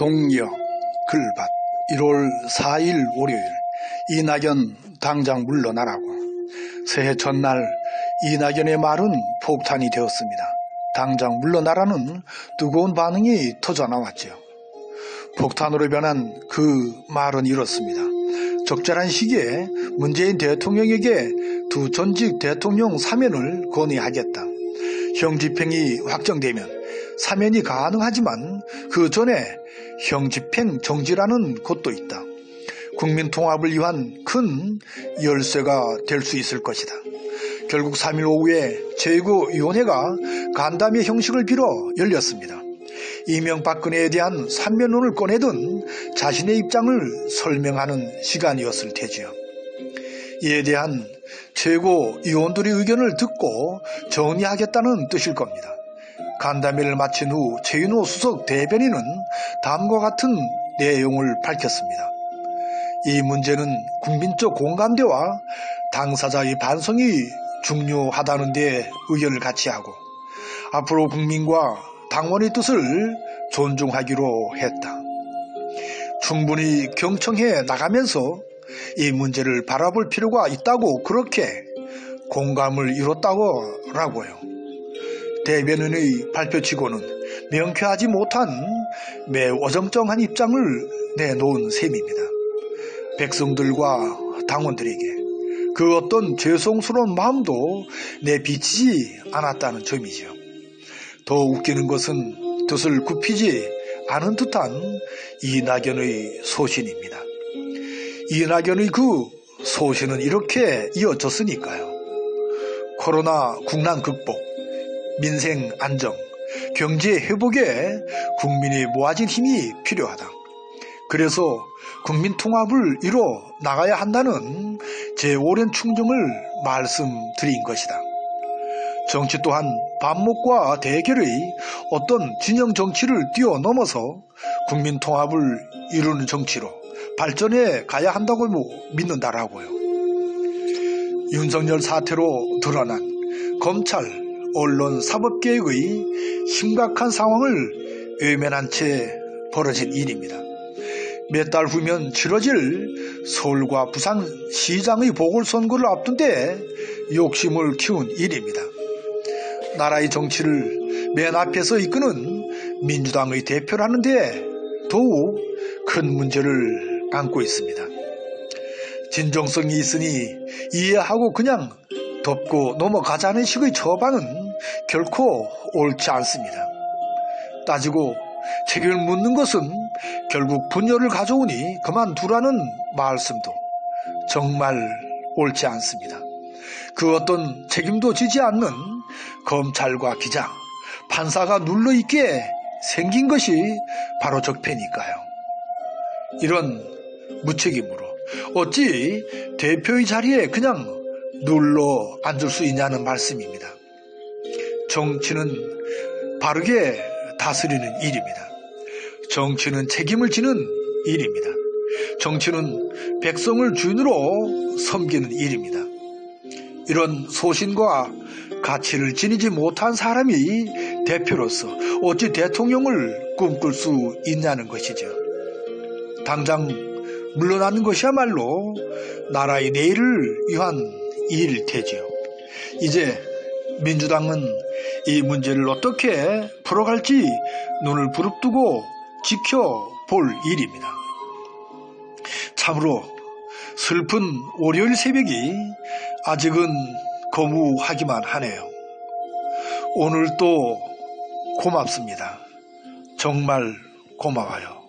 동력, 글밭 1월 4일 월요일. 이낙연 당장 물러나라고. 새해 첫날 이낙연의 말은 폭탄이 되었습니다. 당장 물러나라는 뜨거운 반응이 터져나왔죠. 폭탄으로 변한 그 말은 이렇습니다. 적절한 시기에 문재인 대통령에게 두 전직 대통령 사면을 건의하겠다. 형 집행이 확정되면 사면이 가능하지만 그 전에 형 집행 정지라는 것도 있다. 국민 통합을 위한 큰 열쇠가 될 수 있을 것이다. 결국 3일 오후에 제2위원회가 간담회 형식을 빌어 열렸습니다. 이명박근혜에 대한 사면론을 꺼내든 자신의 입장을 설명하는 시간이었을 테지요. 이에 대한 최고위원들의 의견을 듣고 정리하겠다는 뜻일 겁니다. 간담회를 마친 후 최윤호 수석 대변인은 다음과 같은 내용을 밝혔습니다. 이 문제는 국민적 공감대와 당사자의 반성이 중요하다는 데 의견을 같이 하고 앞으로 국민과 당원의 뜻을 존중하기로 했다. 충분히 경청해 나가면서 이 문제를 바라볼 필요가 있다고 그렇게 공감을 이뤘다고라고요. 대변인의 발표치고는 명쾌하지 못한 매우 어정쩡한 입장을 내놓은 셈입니다. 백성들과 당원들에게 그 어떤 죄송스러운 마음도 내비치지 않았다는 점이죠. 더 웃기는 것은 뜻을 굽히지 않은 듯한 이낙연의 소신입니다. 이낙연의 그 소신은 이렇게 이어졌으니까요. 코로나 국난 극복, 민생 안정, 경제 회복에 국민이 모아진 힘이 필요하다. 그래서 국민 통합을 이뤄 나가야 한다는 제 오랜 충정을 말씀드린 것이다. 정치 또한 반목과 대결의 어떤 진영 정치를 뛰어넘어서 국민 통합을 이루는 정치로 발전해 가야 한다고 믿는다라고요. 윤석열 사태로 드러난 검찰, 언론, 사법개혁의 심각한 상황을 외면한 채 벌어진 일입니다. 몇 달 후면 치러질 서울과 부산시장의 보궐선거를 앞둔 데 욕심을 키운 일입니다. 나라의 정치를 맨 앞에서 이끄는 민주당의 대표라는 데 더욱 큰 문제를 안고 있습니다. 진정성이 있으니 이해하고 그냥 덮고 넘어가자는 식의 처방은 결코 옳지 않습니다. 따지고 책임을 묻는 것은 결국 분열을 가져오니 그만두라는 말씀도 정말 옳지 않습니다. 그 어떤 책임도 지지 않는 검찰과 기자, 판사가 눌러있게 생긴 것이 바로 적폐니까요. 이런 무책임으로 어찌 대표의 자리에 그냥 눌러 앉을 수 있냐는 말씀입니다. 정치는 바르게 다스리는 일입니다. 정치는 책임을 지는 일입니다. 정치는 백성을 주인으로 섬기는 일입니다. 이런 소신과 가치를 지니지 못한 사람이 대표로서 어찌 대통령을 꿈꿀 수 있냐는 것이죠. 당장 물러나는 것이야말로 나라의 내일을 위한 일일 테지요. 이제 민주당은 이 문제를 어떻게 풀어갈지 눈을 부릅뜨고 지켜볼 일입니다. 참으로 슬픈 월요일 새벽이 아직은 거무하기만 하네요. 오늘도 고맙습니다. 정말 고마워요.